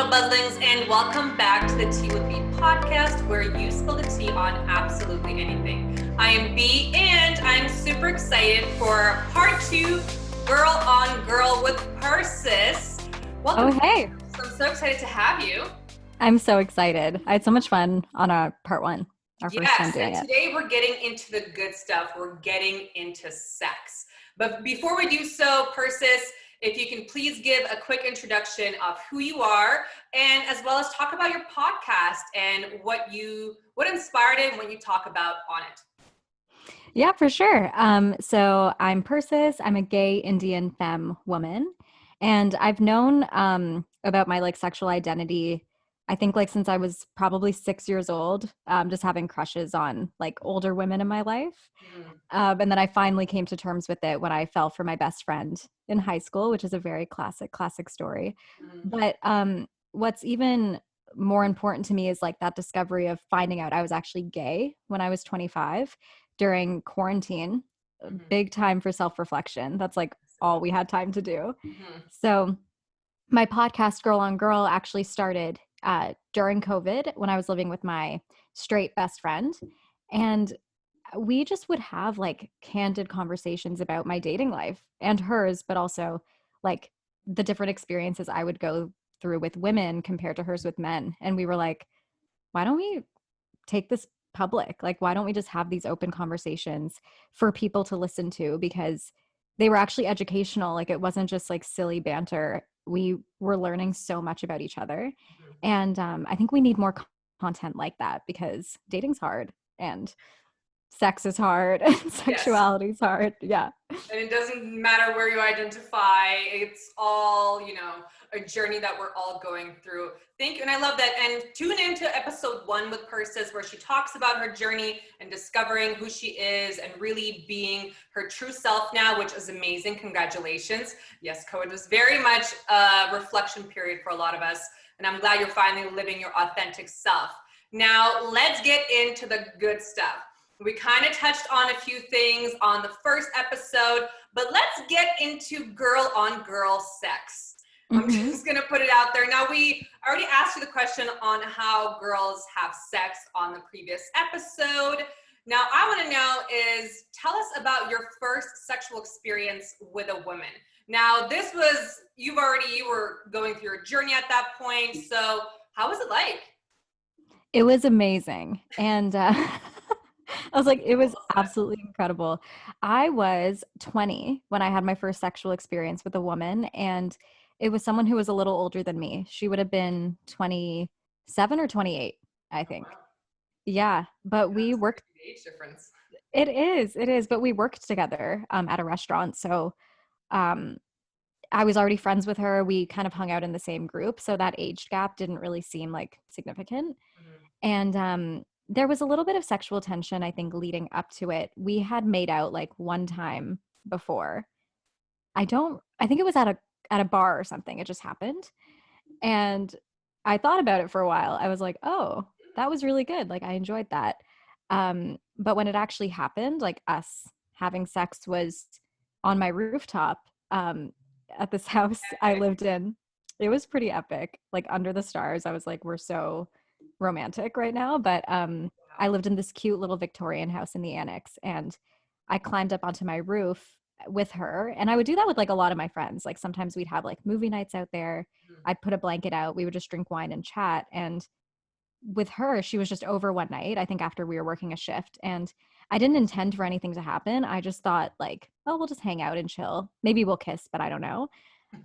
Buzzlings, and welcome back to the Tea with B podcast, where you spill the tea on absolutely anything. I am B, and I'm super excited for part 2, Girl on Girl with Persis. Welcome. Oh, hey. I'm so excited to have you. I'm so excited. I had so much fun on our part 1, our first time doing it. Today we're getting into the good stuff. We're getting into sex. But before we do so, Persis, if you can please give a quick introduction of who you are, and as well as talk about your podcast and what inspired it and what you talk about on it. Yeah, for sure. So I'm Persis. I'm a gay Indian femme woman, and I've known about my sexual identity, I think since I was probably 6 years old, just having crushes on older women in my life. And then I finally came to terms with it when I fell for my best friend in high school, which is a very classic story. But what's even more important to me is that discovery of finding out I was actually gay when I was 25 during quarantine. Big time for self-reflection. That's all we had time to do. So my podcast, Girl on Girl, actually started during COVID when I was living with my straight best friend. And we just would have candid conversations about my dating life and hers, but also the different experiences I would go through with women compared to hers with men. And we were like, why don't we take this public? Why don't we just have these open conversations for people to listen to? Because they were actually educational. It wasn't just silly banter. We were learning so much about each other. And I think we need more content like that, because dating's hard and sex is hard and sexuality is hard. Yeah. And it doesn't matter where you identify. It's all, a journey that we're all going through. Thank you. And I love that. And tune into episode 1 with Persis, where she talks about her journey and discovering who she is and really being her true self now, which is amazing. Congratulations. Yes, COVID was very much a reflection period for a lot of us. And I'm glad you're finally living your authentic self. Now, let's get into the good stuff. We kind of touched on a few things on the first episode, but let's get into girl on girl sex. I'm just going to put it out there. Now, we already asked you the question on how girls have sex on the previous episode. Now, I want to know is, tell us about your first sexual experience with a woman. Now, this was, you were going through your journey at that point. So how was it like? It was amazing. And I was it was absolutely incredible. I was 20 when I had my first sexual experience with a woman, and it was someone who was a little older than me. She would have been 27 or 28, I think. Oh, wow. Yeah, but we worked. Age difference. It is. But we worked together at a restaurant. So I was already friends with her. We kind of hung out in the same group. So that age gap didn't really seem significant. And there was a little bit of sexual tension, I think, leading up to it. We had made out one time before. I think it was at a bar or something. It just happened. And I thought about it for a while. I was like, oh, that was really good. I enjoyed that. But when it actually happened, us having sex was on my rooftop at this house I lived in. It was pretty epic, under the stars. I was we're so romantic right now. But I lived in this cute little Victorian house in the annex, and I climbed up onto my roof with her. And I would do that with a lot of my friends. Sometimes we'd have movie nights out there. I'd put a blanket out. We would just drink wine and chat. And with her, she was just over one night, I think after we were working a shift. And I didn't intend for anything to happen. I just thought oh, we'll just hang out and chill. Maybe we'll kiss, but I don't know.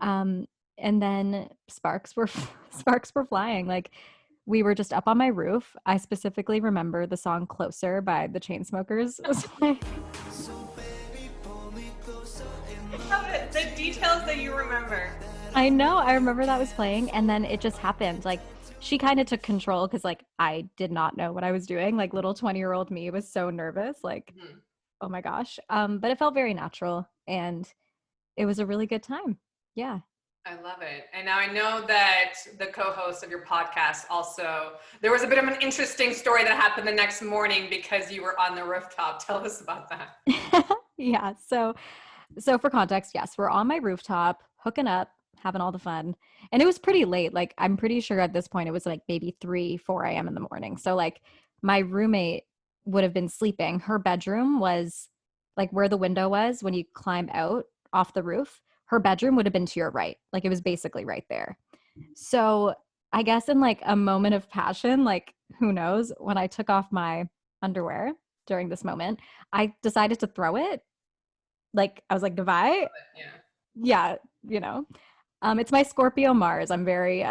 And then sparks were flying. We were just up on my roof. I specifically remember the song Closer by the Chainsmokers was playing. The details that you remember. I know. I remember that was playing, and then it just happened. She kind of took control because I did not know what I was doing. Little 20-year-old me was so nervous. Oh my gosh. But it felt very natural, and it was a really good time. Yeah. I love it. And now I know that the co-host of your podcast also, there was a bit of an interesting story that happened the next morning because you were on the rooftop. Tell us about that. Yeah. So for context, yes, we're on my rooftop, hooking up, having all the fun. And it was pretty late. Like, I'm pretty sure at this point it was like maybe 3, 4 a.m. in the morning. So, like, my roommate would have been sleeping. Her bedroom was like where the window was when you climb out off the roof. Her bedroom would have been to your right. Like, it was basically right there. So, I guess in like a moment of passion, like, who knows, when I took off my underwear during this moment, I decided to throw it. Like, I was like, goodbye. Yeah. Yeah, you know. It's my Scorpio Mars. I'm very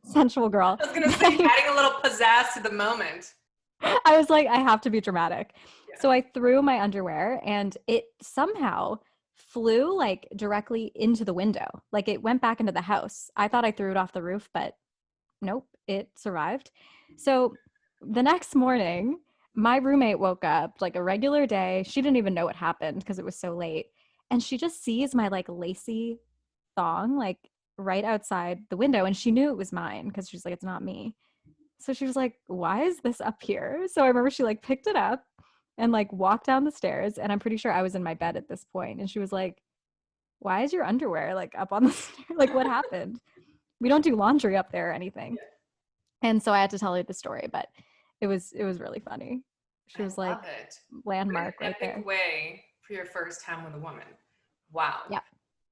sensual girl. I was gonna say, adding a little pizzazz to the moment. I was like, I have to be dramatic. Yeah. So I threw my underwear and it somehow flew like directly into the window. Like, it went back into the house. I thought I threw it off the roof, but nope, it survived. So the next morning, my roommate woke up like a regular day. She didn't even know what happened because it was so late. And she just sees my like lacy thong like right outside the window. And she knew it was mine because she's like, it's not me. So she was like, why is this up here? So I remember she like picked it up and like walked down the stairs. And I'm pretty sure I was in my bed at this point. And she was like, why is your underwear like up on the stairs? Like, what happened? We don't do laundry up there or anything. And so I had to tell her the story, but it was really funny. She was I like, love it. landmark What an right there. epic way for your first time with a woman. Wow. Yeah.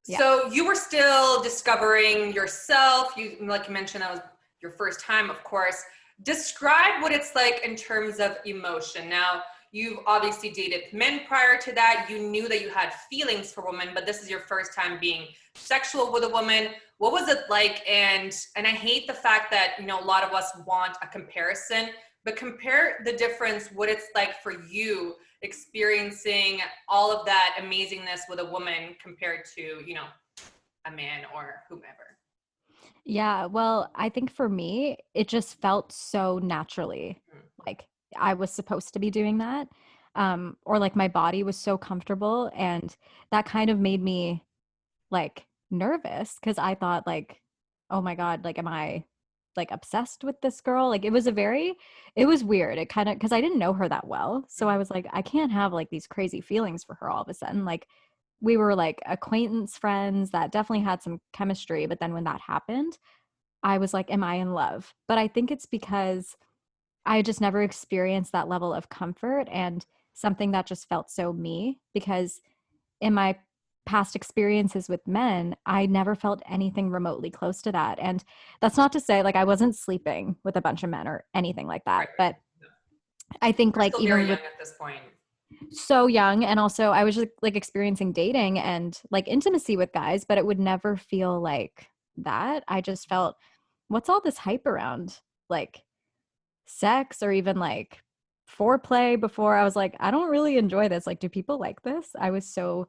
Yeah. So you were still discovering yourself. You, like you mentioned, that was your first time, of course. Describe what it's like in terms of emotion. Now, you've obviously dated men prior to that. You knew that you had feelings for women, but this is your first time being sexual with a woman. What was it like? And I hate the fact that, you know, a lot of us want a comparison, but compare the difference, what it's like for you experiencing all of that amazingness with a woman compared to, you know, a man or whomever. Yeah. Well, I think for me, it just felt so naturally. Like, I was supposed to be doing that. Or like my body was so comfortable. And that kind of made me like nervous because I thought like, oh my God, like, am I like obsessed with this girl? Like, it was weird. It kind of, because I didn't know her that well. So I was like, I can't have like these crazy feelings for her all of a sudden. Like, we were like acquaintance friends that definitely had some chemistry. But then when that happened, I was like, am I in love? But I think it's because I just never experienced that level of comfort and something that just felt so me. Because in my past experiences with men, I never felt anything remotely close to that. And that's not to say like I wasn't sleeping with a bunch of men or anything like that. Right. But I think We're like still very even young with at this point. so young, and also I was just like experiencing dating and like intimacy with guys, but it would never feel like that. I just felt, what's all this hype around like sex or even like foreplay before? I was like, I don't really enjoy this. Like, do people like this? I was so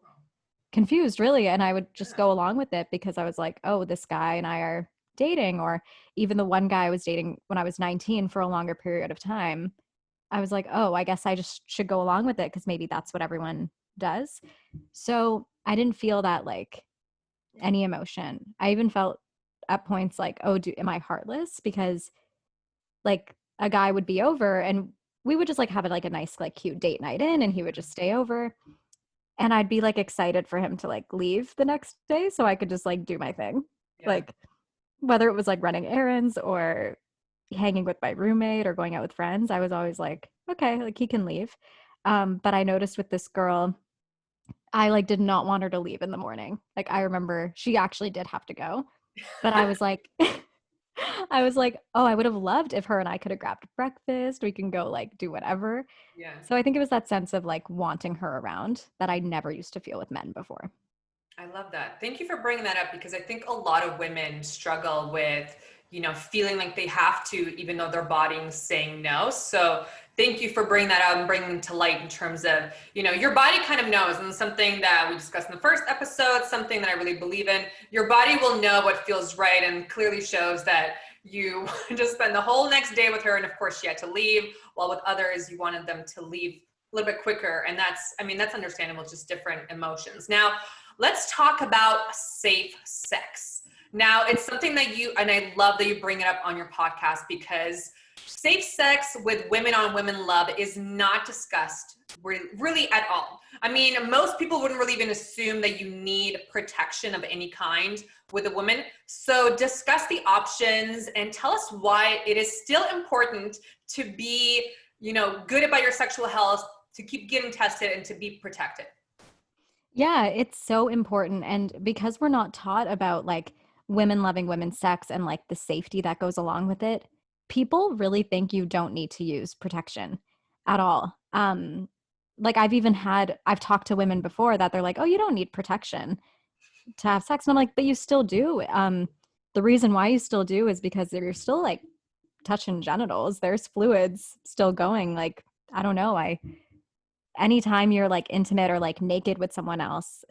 confused, really. And I would just Yeah. go along with it because I was like, oh, this guy and I are dating. Or even the one guy I was dating when I was 19 for a longer period of time, I was like, oh, I guess I just should go along with it because maybe that's what everyone does. So I didn't feel that like any emotion. I even felt at points like, oh, am I heartless? Because like a guy would be over and we would just like have like a nice, like cute date night in, and he would just stay over. And I'd be like excited for him to like leave the next day so I could just like do my thing. Yeah. Like, whether it was like running errands or hanging with my roommate or going out with friends, I was always like, okay, like he can leave. But I noticed with this girl, I like did not want her to leave in the morning. Like, I remember she actually did have to go, but I was like, I was like, oh, I would have loved if her and I could have grabbed breakfast. We can go like do whatever. Yeah. So I think it was that sense of like wanting her around that I never used to feel with men before. I love that. Thank you for bringing that up because I think a lot of women struggle with, you know, feeling like they have to, even though their body's saying no. So thank you for bringing that out and bringing to light in terms of, you know, your body kind of knows, and something that we discussed in the first episode, something that I really believe in. Your body will know what feels right, and clearly shows that you just spend the whole next day with her. And of course she had to leave, while with others, you wanted them to leave a little bit quicker. And that's, I mean, that's understandable, just different emotions. Now, let's talk about safe sex. Now, it's something that and I love that you bring it up on your podcast, because safe sex with women on women love is not discussed really at all. I mean, most people wouldn't really even assume that you need protection of any kind with a woman. So discuss the options and tell us why it is still important to be, good about your sexual health, to keep getting tested and to be protected. Yeah, it's so important. And because we're not taught about like women loving women's sex and like the safety that goes along with it, people really think you don't need to use protection at all. Like I've talked to women before that they're like, oh, you don't need protection to have sex. And I'm like, but you still do. The reason why you still do is because you're still like touching genitals. There's fluids still going. Like, I don't know. Anytime you're like intimate or like naked with someone else,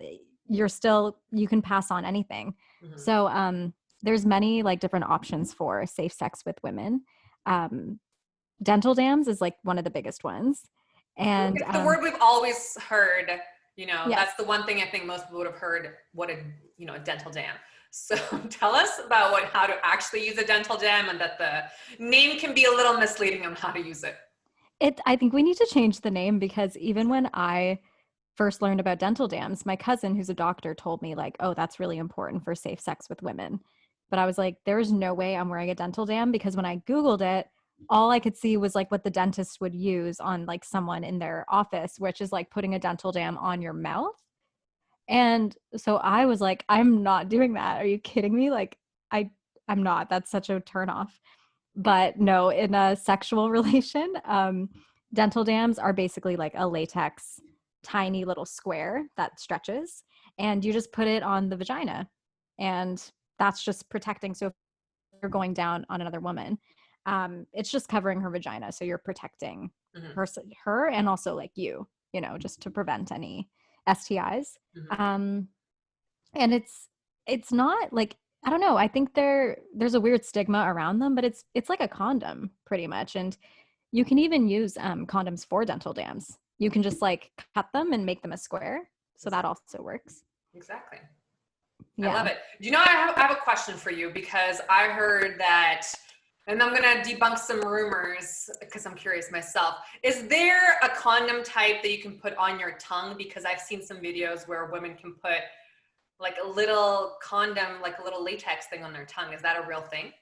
you can pass on anything. Mm-hmm. So there's many like different options for safe sex with women. Dental dams is like one of the biggest ones. And it's the word we've always heard, yes. That's the one thing I think most people would have heard, what a dental dam. So tell us about how to actually use a dental dam, and that the name can be a little misleading on how to use it. I think we need to change the name, because even when I first learned about dental dams, my cousin, who's a doctor, told me like, oh, that's really important for safe sex with women. But I was like, there's no way I'm wearing a dental dam, because when I Googled it, all I could see was like what the dentist would use on like someone in their office, which is like putting a dental dam on your mouth. And so I was like, I'm not doing that. Are you kidding me? Like I'm not. That's such a turnoff. But no, in a sexual relation, dental dams are basically like a latex tiny little square that stretches, and you just put it on the vagina, and that's just protecting. So if you're going down on another woman, it's just covering her vagina, so you're protecting her and also like just to prevent any STIs. And it's not like, I don't know, I think there's a weird stigma around them, but it's like a condom pretty much. And you can even use condoms for dental dams. You can just like cut them and make them a square, so that also works. Exactly. Yeah. I love it. I have a question for you, because I heard that, and I'm going to debunk some rumors because I'm curious myself. Is there a condom type that you can put on your tongue? Because I've seen some videos where women can put like a little condom, like a little latex thing on their tongue. Is that a real thing?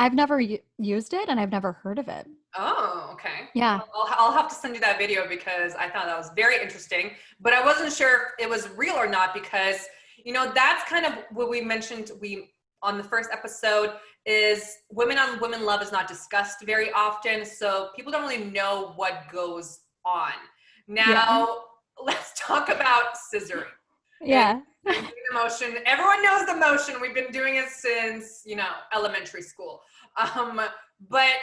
I've never used it, and I've never heard of it. Oh, okay. Yeah. I'll have to send you that video, because I thought that was very interesting, but I wasn't sure if it was real or not, because, that's kind of what we mentioned on the first episode, is women on women love is not discussed very often. So people don't really know what goes on. Now, Let's talk about scissoring. Yeah. The motion. Everyone knows the motion. We've been doing it since, elementary school. But,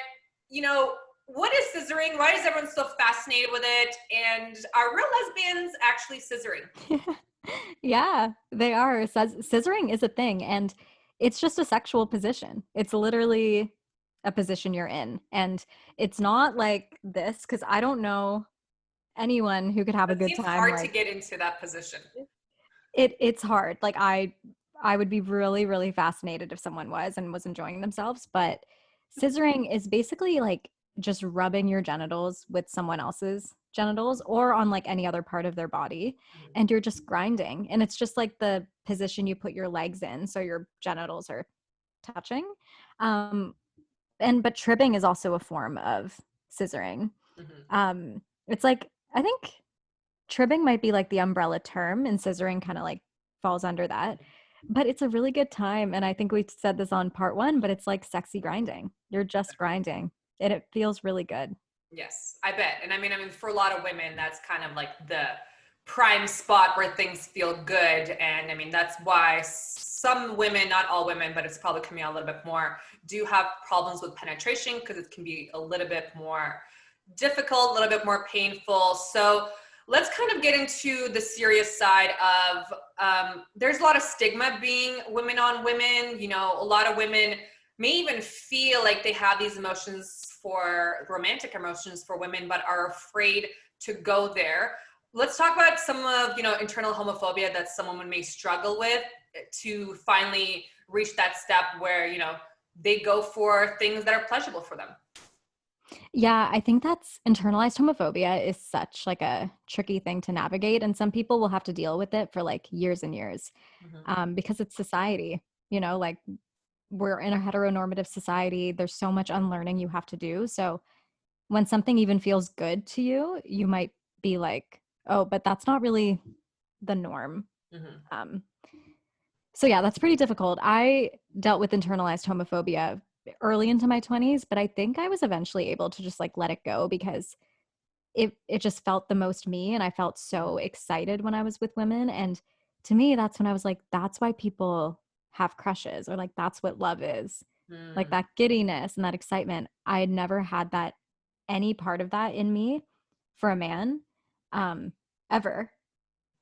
what is scissoring? Why is everyone so fascinated with it? And are real lesbians actually scissoring? Yeah, they are. Scissoring is a thing, and it's just a sexual position. It's literally a position you're in. And it's not like this, because I don't know anyone who could have a good time. It's hard to get into that position. It's hard. Like I would be really, really fascinated if someone was enjoying themselves. But scissoring is basically like just rubbing your genitals with someone else's genitals or on like any other part of their body, and you're just grinding. And it's just like the position you put your legs in, so your genitals are touching. But tribbing is also a form of scissoring. It's like, I think tribbing might be like the umbrella term, and scissoring kind of like falls under that. But it's a really good time. And I think we said this on part 1, but it's like sexy grinding. You're just grinding, and it feels really good. Yes, I bet. And I mean, for a lot of women, that's kind of like the prime spot where things feel good. And I mean, that's why some women, not all women, but it's probably coming out a little bit more, do have problems with penetration, because it can be a little bit more difficult, a little bit more painful. So let's kind of get into the serious side of, there's a lot of stigma being women on women. A lot of women may even feel like they have these emotions, for romantic emotions for women, but are afraid to go there. Let's talk about some of, internal homophobia that some women may struggle with, to finally reach that step where, you know, they go for things that are pleasurable for them. Yeah, I think that's internalized homophobia is such like a tricky thing to navigate. And some people will have to deal with it for like years and years because it's society, you know, like we're in a heteronormative society. There's so much unlearning you have to do. So when something even feels good to you, you might be like, oh, but that's not really the norm. Um, so yeah, that's pretty difficult. I dealt with internalized homophobia early into my 20s, but I think I was eventually able to just like let it go because it just felt the most me, and I felt so excited when I was with women. And to me, that's when I was like, that's why people have crushes, or like that's what love is. Like Mm. that giddiness and that excitement. I had never had that, any part of that in me for a man ever,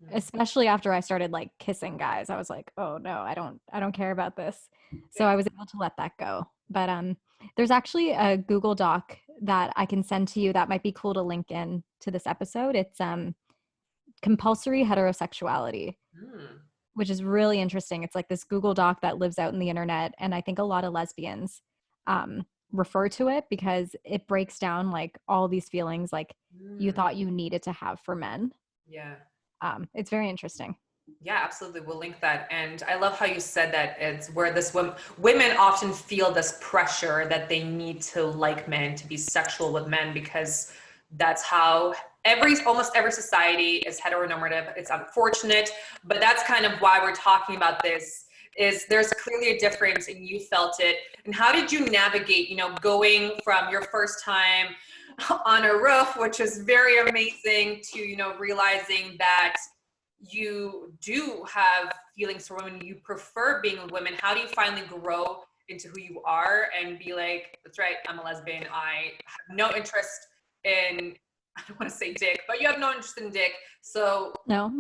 Mm. especially after I started like kissing guys. I was like, oh no, I don't care about this. So Yeah. I was able to let that go. But there's actually a Google Doc that I can send to you that might be cool to link in to this episode. It's compulsory heterosexuality, Mm. which is really interesting. It's like this Google Doc that lives out in the internet, and I think a lot of lesbians refer to it because it breaks down like all these feelings like you Mm. thought you needed to have for men. Yeah. It's very interesting. Yeah, absolutely. We'll link that. And I love how you said that it's where this women often feel this pressure that they need to like men, to be sexual with men, because that's how almost every society is heteronormative. It's unfortunate, but that's kind of why we're talking about this. Is there's clearly a difference, and you felt it. And how did you navigate, you know, going from your first time on a roof, which is very amazing, to, you know, realizing that you do have feelings for women, you prefer being with women? How do you finally grow into who you are and be like, that's right, I'm a lesbian, I have no interest in, I don't want to say dick, but you have no interest in dick. So No.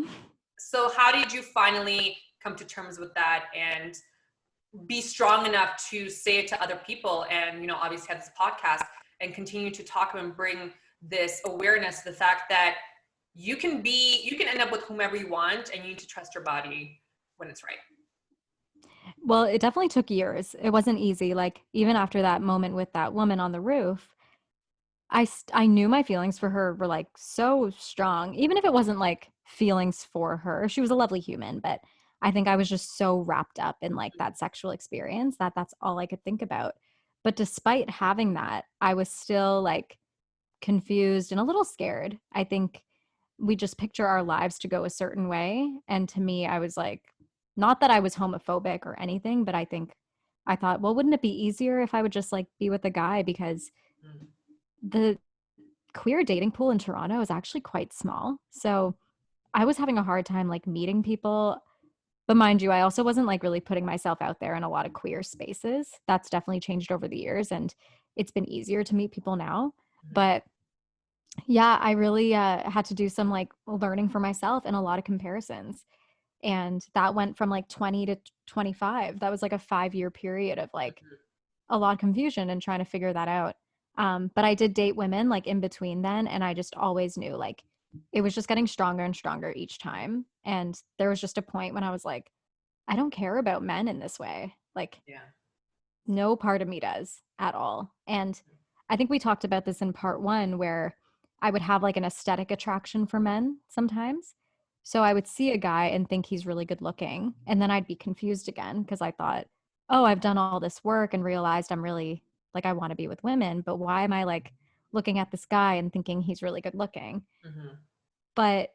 how did you finally come to terms with that and be strong enough to say it to other people, and, you know, obviously have this podcast and continue to talk and bring this awareness to the fact that you can end up with whomever you want, and you need to trust your body when it's right. Well, it definitely took years. It wasn't easy. Like even after that moment with that woman on the roof, I knew my feelings for her were like so strong, even if it wasn't like feelings for her. She was a lovely human, but I think I was just so wrapped up in like that sexual experience that that's all I could think about. But despite having that, I was still like confused and a little scared. I think we just picture our lives to go a certain way. And to me, I was like, not that I was homophobic or anything, but I think I thought, well, wouldn't it be easier if I would just like be with a guy? Because Mm. the queer dating pool in Toronto is actually quite small. So I was having a hard time like meeting people. But mind you, I also wasn't like really putting myself out there in a lot of queer spaces. That's definitely changed over the years, and it's been easier to meet people now. But yeah, I really had to do some like learning for myself and a lot of comparisons. And that went from like 20 to 25. That was like a 5-year period of like a lot of confusion and trying to figure that out. But I did date women like in between then. And I just always knew like it was just getting stronger and stronger each time. And there was just a point when I was like, I don't care about men in this way. Like, Yeah. no part of me does at all. And I think we talked about this in part one, where I would have like an aesthetic attraction for men sometimes. So I would see a guy and think he's really good looking. And then I'd be confused again because I thought, oh, I've done all this work and realized I'm really like, I want to be with women. But why am I like looking at this guy and thinking he's really good looking? Mm-hmm. But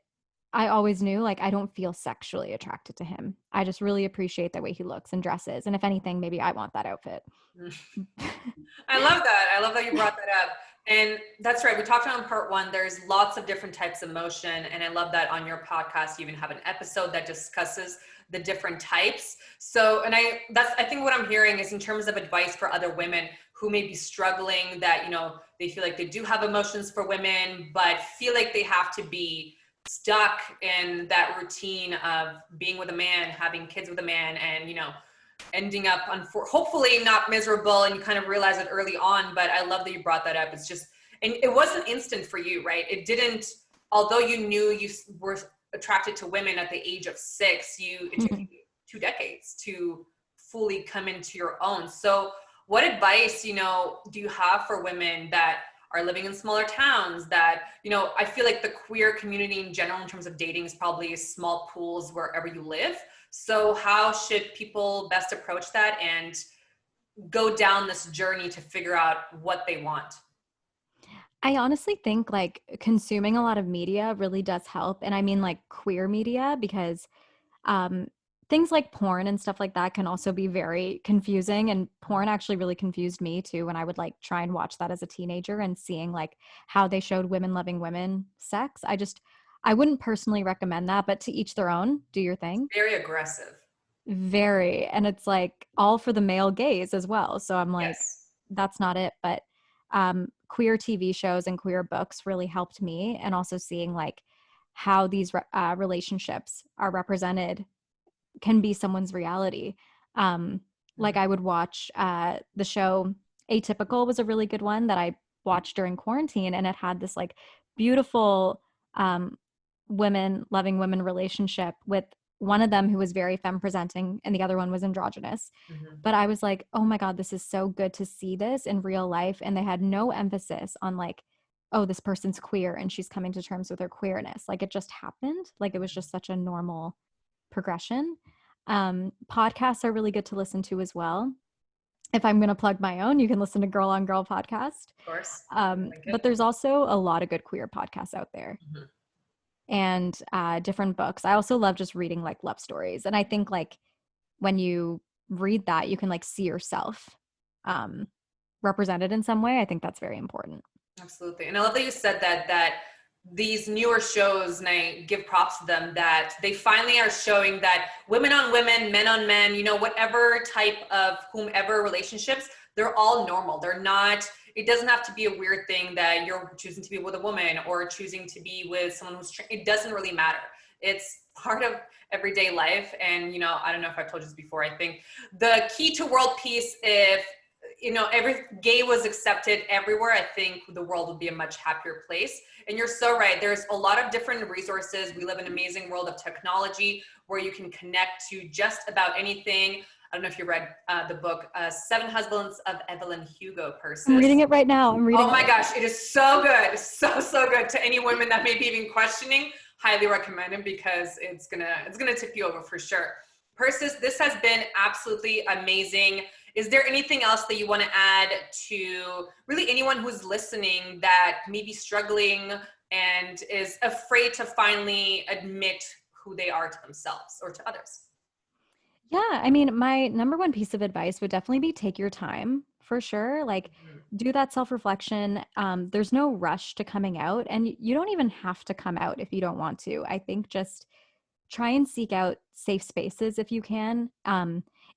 I always knew like I don't feel sexually attracted to him. I just really appreciate the way he looks and dresses. And if anything, maybe I want that outfit. I love that. I love that you brought that up. And that's right. We talked about in part one, there's lots of different types of motion. And I love that on your podcast, you even have an episode that discusses the different types. So, and I think what I'm hearing is in terms of advice for other women who may be struggling, that, you know, they feel like they do have emotions for women, but feel like they have to be stuck in that routine of being with a man, having kids with a man, and, you know, ending up hopefully not miserable, and you kind of realize it early on. But I love that you brought that up. It's just, and it wasn't instant for you, right? It didn't, although you knew you were attracted to women at the age of 6, it took you 2 decades to fully come into your own. So what advice, do you have for women that are living in smaller towns that, I feel like the queer community in general in terms of dating is probably small pools wherever you live. So how should people best approach that and go down this journey to figure out what they want? I honestly think like consuming a lot of media really does help. And I mean like queer media because um, things like porn and stuff like that can also be very confusing. And porn actually really confused me too when I would like try and watch that as a teenager and seeing like how they showed women loving women sex. I wouldn't personally recommend that, but to each their own, do your thing. Very aggressive. Very. And it's like all for the male gaze as well. So I'm like, Yes. that's not it. But queer TV shows and queer books really helped me. And also seeing like how these relationships are represented can be someone's reality. Um, like I would watch the show Atypical was a really good one that I watched during quarantine, and it had this like beautiful um, women loving women relationship with one of them who was very femme presenting and the other one was androgynous. Mm-hmm. But I was like, oh my God, this is so good to see this in real life. And they had no emphasis on like, oh, this person's queer and she's coming to terms with her queerness. Like it just happened. Like it was just such a normal progression. Podcasts are really good to listen to as well. If I'm going to plug my own, you can listen to Girl on Girl podcast. Of course. But there's also a lot of good queer podcasts out there. Mm-hmm. And different books. I also love just reading like love stories. And I think like when you read that, you can like see yourself represented in some way. I think that's very important. Absolutely. And I love that you said that these newer shows, and I give props to them, that they finally are showing that women on women, men on men, whatever type of whomever relationships, they're all normal. They're not, it doesn't have to be a weird thing that you're choosing to be with a woman or choosing to be with someone it doesn't really matter. It's part of everyday life. And, I don't know if I've told you this before, I think the key to world peace, if every gay was accepted everywhere, I think the world would be a much happier place. And you're so right. There's a lot of different resources. We live in an amazing world of technology where you can connect to just about anything. I don't know if you read the book, Seven Husbands of Evelyn Hugo, Persis. I'm reading it right now. Oh my gosh, it is so good. So good. To any women that may be even questioning, highly recommend it because it's gonna tip you over for sure. Persis, this has been absolutely amazing. Is there anything else that you want to add to really anyone who's listening that may be struggling and is afraid to finally admit who they are to themselves or to others? Yeah, I mean, my number one piece of advice would definitely be take your time for sure. Like, do that self reflection. There's no rush to coming out, and you don't even have to come out if you don't want to. I think just try and seek out safe spaces if you can,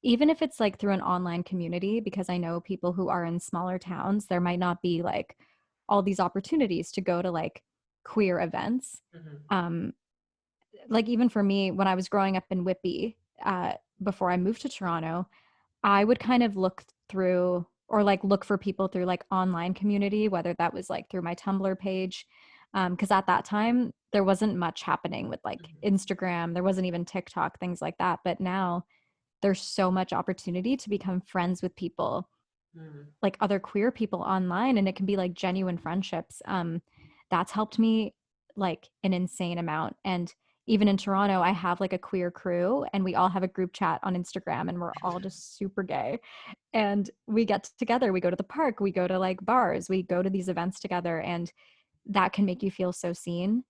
even if it's like through an online community, because I know people who are in smaller towns, there might not be like all these opportunities to go to like queer events. Mm-hmm. Like even for me, when I was growing up in Whitby, before I moved to Toronto, I would kind of look through or like look for people through like online community, whether that was like through my Tumblr page. Because at that time, there wasn't much happening with like Instagram. There wasn't even TikTok, things like that. But now there's so much opportunity to become friends with people, like other queer people online. And it can be like genuine friendships. That's helped me like an insane amount. And even in Toronto, I have like a queer crew and we all have a group chat on Instagram and we're all just super gay. And we get together, we go to the park, we go to like bars, we go to these events together. And that can make you feel so seen.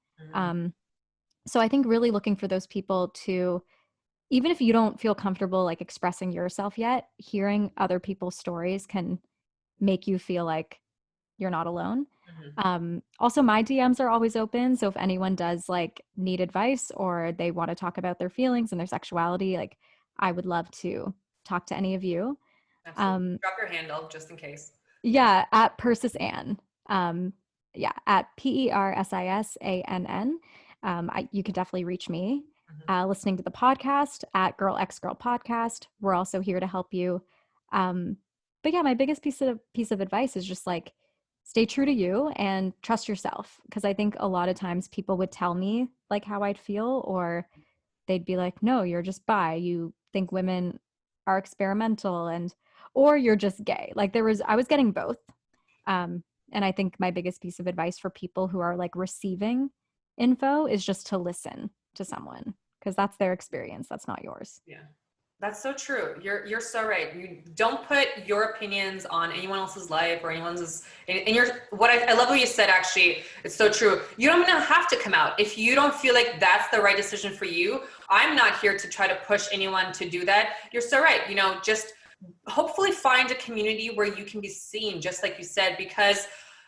So I think really looking for those people to, even if you don't feel comfortable like expressing yourself yet, hearing other people's stories can make you feel like you're not alone. Also, my DMs are always open. So if anyone does like need advice or they want to talk about their feelings and their sexuality, like I would love to talk to any of you. Absolutely. Drop your handle just in case. Yeah, at Persis Ann. Yeah, at PERSISANN. You can definitely reach me. Listening to the podcast at Girl X Girl Podcast. We're also here to help you. But yeah, my biggest piece of advice is just like stay true to you and trust yourself. Because I think a lot of times people would tell me like how I'd feel, or they'd be like, "No, you're just bi. You think women are experimental or you're just gay. Like I was getting both. And I think my biggest piece of advice for people who are like receiving info is just to listen to someone, because that's their experience. That's not yours. Yeah. That's so true. You're so right. You don't put your opinions on anyone else's life or anyone's. And I love what you said. Actually, it's so true. You don't even have to come out if you don't feel like that's the right decision for you. I'm not here to try to push anyone to do that. You're so right. Just hopefully find a community where you can be seen, just like you said, because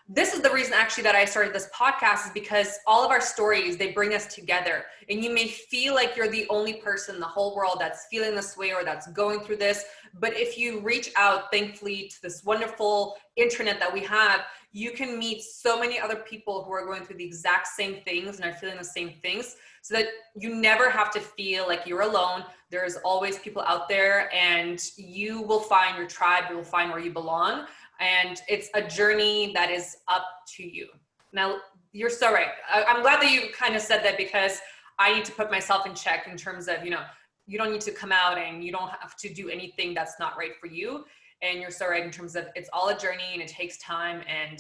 this is the reason actually that I started this podcast, is because all of our stories, they bring us together, and you may feel like you're the only person in the whole world that's feeling this way or that's going through this. But if you reach out, thankfully, to this wonderful internet that we have, you can meet so many other people who are going through the exact same things and are feeling the same things, so that you never have to feel like you're alone. There's always people out there, and you will find your tribe, you will find where you belong. And it's a journey that is up to you. Now, you're so right. I'm glad that you kind of said that, because I need to put myself in check in terms of, you don't need to come out and you don't have to do anything that's not right for you. And you're so right in terms of it's all a journey and it takes time. And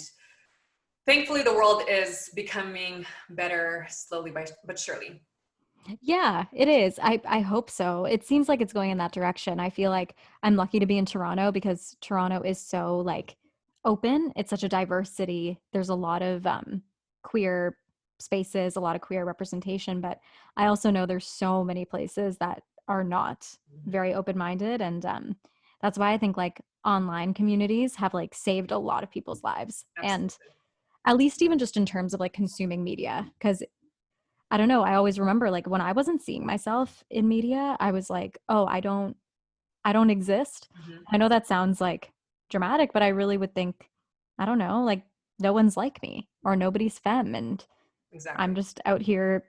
thankfully, the world is becoming better slowly but surely. Yeah, it is. I hope so. It seems like it's going in that direction. I feel like I'm lucky to be in Toronto, because Toronto is so like open. It's such a diverse city. There's a lot of queer spaces, a lot of queer representation, but I also know there's so many places that are not very open-minded, and that's why I think like online communities have like saved a lot of people's lives. Absolutely. And at least even just in terms of like consuming media, because I don't know. I always remember like when I wasn't seeing myself in media, I was like, oh, I don't exist. I know that sounds like dramatic, but I really would think, I don't know, like no one's like me or nobody's femme. And Exactly. I'm just out here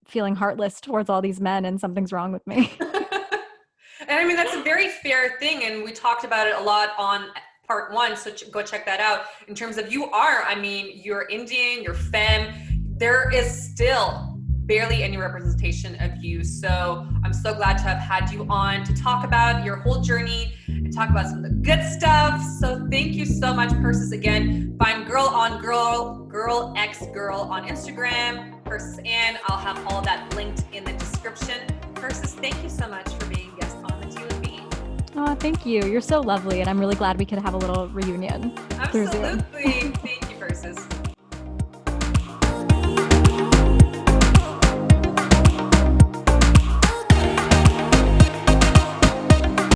feeling heartless towards all these men, and something's wrong with me. And I mean, that's a very fair thing. And we talked about it a lot on part 1. So go check that out. In terms of you're Indian, you're femme. There is still barely any representation of you. So I'm so glad to have had you on to talk about your whole journey and talk about some of the good stuff. So thank you so much, Persis. Again, find Girl on Girl, Girl X Girl on Instagram, Persis Ann. I'll have all of that linked in the description. Persis, thank you so much for being a guest on the You and Me. Oh, thank you. You're so lovely. And I'm really glad we could have a little reunion. Absolutely. Thank you, Persis.